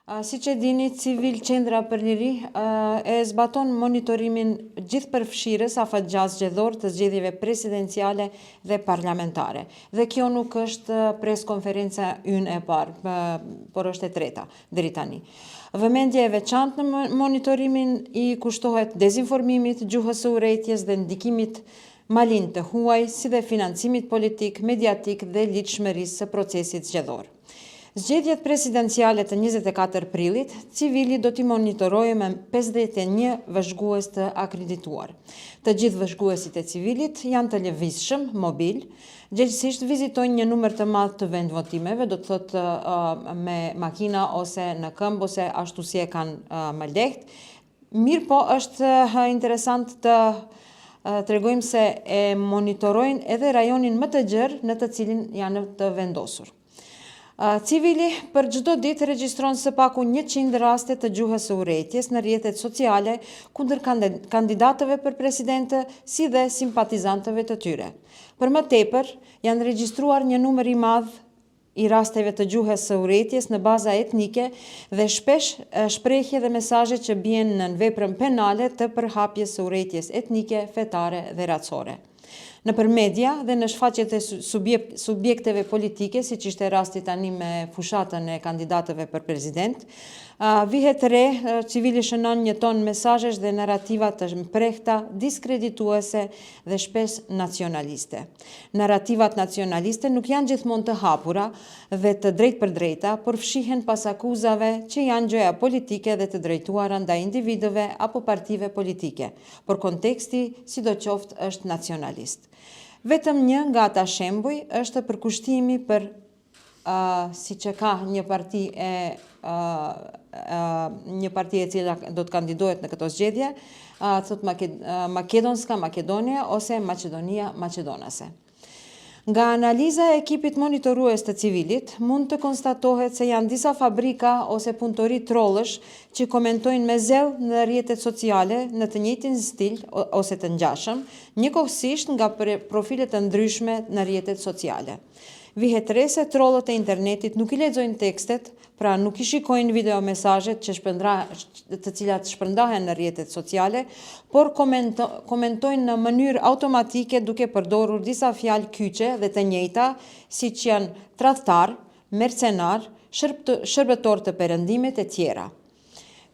Si që dini, Civil Qendra për Liri e zbaton monitorimin gjithëpërfshirës afatgjatë zgjedhor të zgjedhjeve presidenciale dhe parlamentare. Dhe kjo nuk është preskonferenca ynë e parë, por është e treta deri tani. Vëmendje e veçantë në monitorimin i kushtohet dezinformimit, gjuhës së urrëties dhe ndikimit malin të huaj, si dhe financimit politik, mediatik dhe lidhshmërisë së procesit zgjedhor. Zgjedhjet presidenciale të 24 prillit, Civili do t'i monitorojë me 51 vëzhgues të akredituar. Të gjithë vëzhguesit e Civilit janë të lëvizshëm, mobil, gjithsesi vizitojnë një numër të madh të vendvotimeve, do të thotë me makina ose në këmbë ose ashtu si e kanë më lehtë. Mirë po është interesant të tregojmë se e monitorojnë edhe rajonin më të gjerë në të cilin janë të vendosur. Civili për çdo ditë regjistron së paku 100 raste të gjuhës së urrëties në rrjetet sociale kundër kandidatëve për presidentë si dhe simpatizantëve të tyre. Për më tepër, janë regjistruar një numër i madh i rasteve të gjuhës së urrëties në baza etnike dhe shpesh shprehje dhe mesazhe që bien në veprën penale të përhapjes së urrëties etnike, fetare dhe racore. Nëpër media dhe në shfaqjet e subjekteve politike, siç ishte rasti tani me fushatën e kandidatëve për president, vihet re, Civili shënon një ton mesazhesh dhe narrativa të mprehta, diskredituese dhe shpesh nacionaliste. Narrativat nacionaliste nuk janë gjithmonë të hapura dhe të drejtë për drejta, por fshihen pas akuzave që janë gjëja politike dhe të drejtuara ndaj individëve apo partive politike, por konteksti sidoqoftë është nacionalist. Vetëm një nga ata shembuj është përkushtimi për si që ka një parti e cila do të kandidohet në këto zgjedhje, thot Makedonska Makedonia ose Maqedonia Maqedonase. Nga analiza e ekipit monitorues të Civilit, mund të konstatohet se janë disa fabrika ose punëtori trollësh që komentojnë me zell në rrjetet sociale në të njëjtin stil ose të ngjashëm, njëkohësisht nga profile të ndryshme në rrjetet sociale. Vihet re se trollët e internetit nuk i lexojnë tekstet, pra nuk i shikojnë video mesazhet të cilat shpërndahen në rrjetet sociale, por komentojnë në mënyrë automatike duke përdorur disa fjalë kyçe dhe të njëjta, siç janë tradhtar, mercenar, shërbëtor të perëndimit e tjera.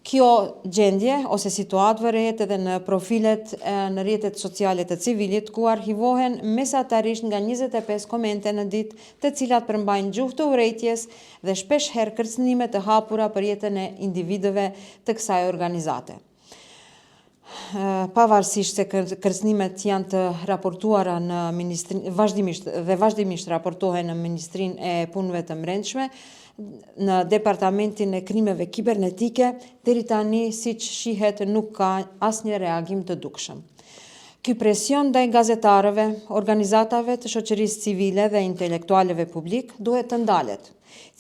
Kjo gjendje ose situatë vërehet edhe në profilet në rrjetet sociale të Civilit, ku arkivohen mesatarisht nga 25 komente në ditë, të cilat përmbajnë gjuhë të urrëties dhe shpesh herë kërcënime të hapura për jetën e individëve të kësaj organizate. Pavarësisht se kërcënimet janë të raportuara në vazhdimisht raportohen në Ministrinë e Punëve të Brendshme, në Departamentin e Krimeve Kibernetike, deri tani siç shihet nuk ka asnjë reagim të dukshëm. Ky presion ndaj gazetarëve, organizatave të shoqërisë civile dhe intelektualëve publik duhet të ndalet.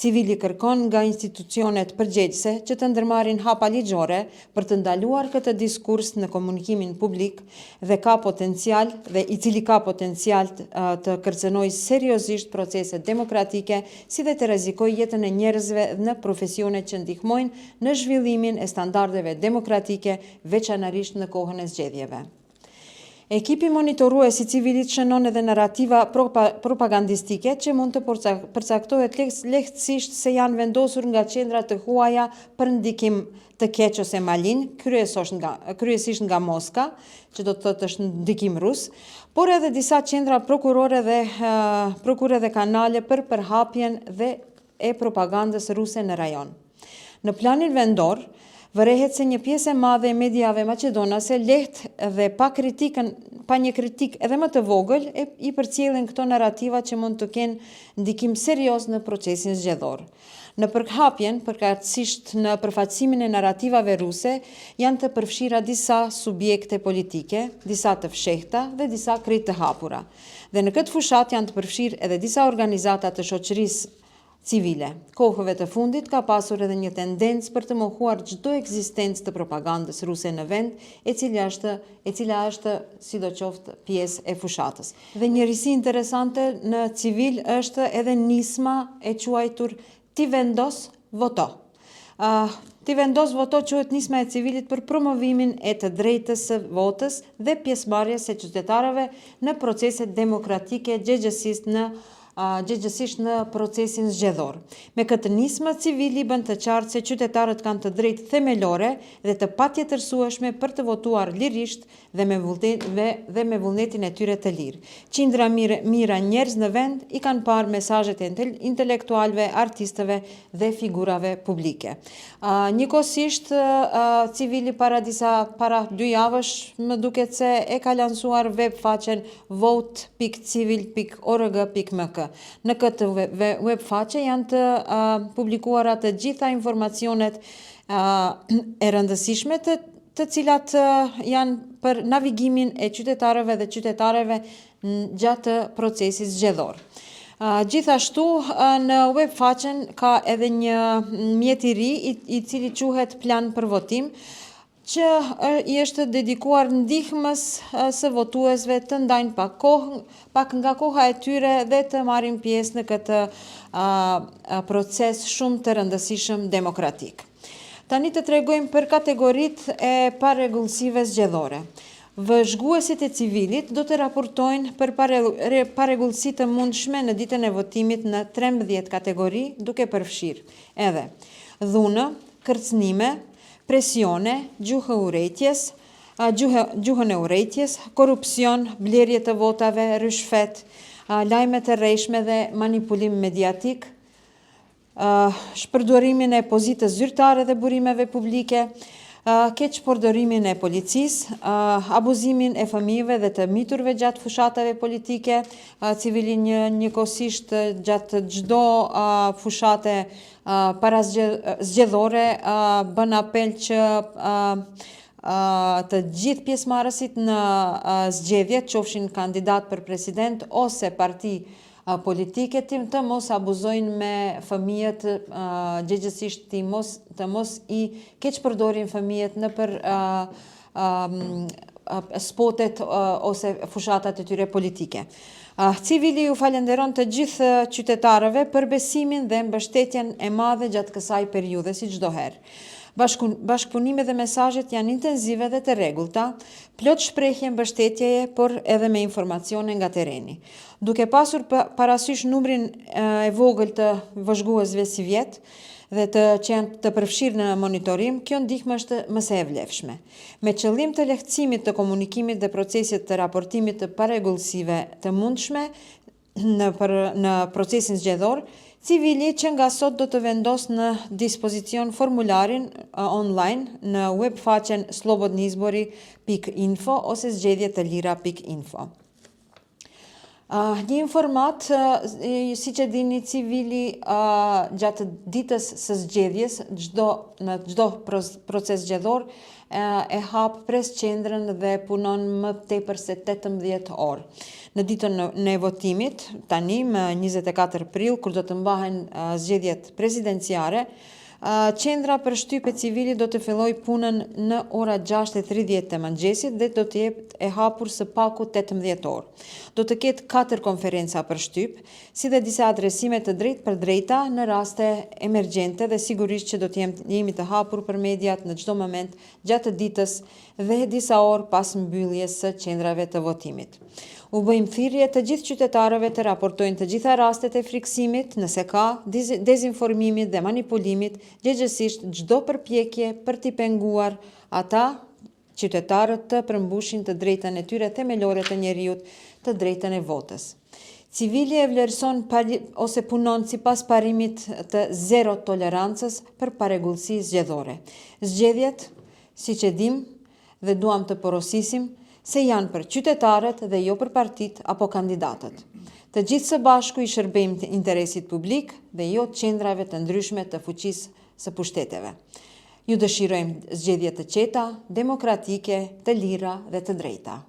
Civili kërkon nga institucionet përgjegjëse që të ndërmarrin hapa ligjore për të ndaluar këtë diskurs në komunikimin publik dhe i cili ka potencial të kërcënojë seriozisht proceset demokratike, si dhe të rrezikojë jetën e njerëzve në profesione që ndihmojnë në zhvillimin e standardeve demokratike, veçanërisht në kohën e zgjedhjeve. Ekipi monitorues i Civilit shënon edhe narrativa propagandistike që mund të përcaktohet lehtësisht se janë vendosur nga qendra të huaja për ndikim të keq ose malin, kryesisht nga Moska, që do të thotë është ndikim rus, por edhe disa qendra prokurore dhe kanale për përhapjen e propagandës ruse në rajon. Në planin vendor, vërehet se një pjesë e madhe e mediave maqedonase lehtë dhe pa një kritik edhe më të vogël i përcjellin këto narrativa që mund të kenë ndikim serioz në procesin zgjedhor. Në përhapjen, përkatësisht në përfaqësimin e narrativave ruse, janë të përfshira disa subjekte politike, disa të fshehta dhe disa krejt të hapura. Dhe në këtë fushat janë të përfshirë edhe disa organizata të shoqërisë civile. Kohëve të fundit ka pasur edhe një tendencë për të mohuar çdo ekzistencë të propagandës ruse në vend, e cila është sidoqoftë pjesë e fushatës. Dhe një risi interesante në Civil është edhe nisma e quajtur Ti vendos, voto. Ti vendos voto quhet nisma e civilit për promovimin e të drejtës së votës dhe pjesëmarrjes së qytetarëve në proceset demokratike gjëgjësisht në procesin zgjedhor. Me këtë nismë, civili bën të qartë se qytetarët kanë të drejtë themelore dhe të patjetërsueshme për të votuar lirisht dhe me vullnetin e tyre të lirë. Qindra mira njerëz në vend i kanë parë mesazhet e intelektualëve, artistëve dhe figurave publike. Njëkohësisht, civili para 2 javësh më duket se e ka lansuar web faqen vote.civil.org.mk. Në këtë web faqe janë të publikuara të gjitha informacionet e rëndësishme të cilat janë për navigimin e qytetarëve dhe qytetarëve gjatë procesit zgjedhor. Gjithashtu, në web faqen ka edhe një mjet i ri i cili quhet Plan për votim, që i është dedikuar ndihmës së votuesve të ndajnë pak nga koha e tyre dhe të marrin pjesë në këtë proces shumë të rëndësishëm demokratik. Tani të tregojmë për kategoritë e parregullsive zgjedhore. Vëzhguesit e civilit do të raportojnë për parregullsi të mundshme në ditën e votimit në 13 kategori, duke përfshirë edhe dhunë, kërcënime, presione, gjuhën e urrejtjes, korrupsion, blerje të votave, rishfet, lajme të rrejshme dhe manipulim mediatik, shpërdorimin e pozitës zyrtare dhe burimeve publike, keqpërdorimin e policisë, abuzimin e fëmijëve dhe të miturve gjatë fushatave politike, civili njëkohësisht gjatë çdo fushate para zgjedhore bën apel që të gjithë pjesëmarrësit në zgjedhjet, qofshin kandidat për president ose parti politike, të mos abuzojnë me fëmijët, gjëgjësisht të mos i keqpërdorin fëmijët në për spotet ose fushatat e tyre politike. Civili ju falenderon të gjithë qytetarëve për besimin dhe mbështetjen e madhe gjatë kësaj periudhe si çdo herë. Bashkëpunime dhe mesazhet janë intenzive dhe të rregullta, plot shprehje mbështetjeje, por edhe me informacione nga tereni. Duke pasur parasysh numrin e vogël të vëzhguesve si vjet dhe që janë të përfshirë në monitorim, kjo ndihmë është mëse e vlefshme. Me qëllim të lehtësimit të komunikimit dhe procesit të raportimit të parregullsive të mundshme në procesin zgjedhor, civili që nga sot do të vendos në dispozicion formularin online në web faqen slobodnizbori.info ose zgjedhjetëlira.info. Një informat, si që dini, civili gjatë ditës së zgjedhjes, në çdo proces zgjedhor, e hap pres qendrën dhe punon më tepër se 18 orë. Në ditën e votimit, tani më 24 prill, kur do të mbahen zgjedhjet presidenciare, qendra për shtypje civili do të filloj punën në ora 6:30 të mëngjesit dhe do të jetë e hapur së paku 18 orë. Do të ketë 4 konferenca për shtyp, si dhe disa adresime të drejtë për drejta në raste emergjente dhe sigurisht që do të jemi të hapur për mediat në çdo moment gjatë ditës dhe disa orë pas mbylljes së qendrave të votimit. U bëjmë thirrje të gjithë qytetarëve të raportojnë të gjitha rastet e friksimit, nëse ka, dezinformimit dhe manipulimit, gjëgjësisht çdo përpjekje për t'i penguar ata qytetarët të përmbushin të drejtën e tyre themelore të njerëzit, të drejtën e votës. Civili e vlerëson ose punon sipas parimit të zero tolerancës për parregullsi zgjedhore. Zgjedhjet, siç e dim dhe duam të porosisim, se janë për qytetarët dhe jo për partitë apo kandidatët. Të gjithë së bashku i shërbejmë të interesit publik dhe jo qendrave të ndryshme të fuqisë së pushteteve. Ju dëshirojmë zgjedhje të qeta, demokratike, të lira dhe të drejta.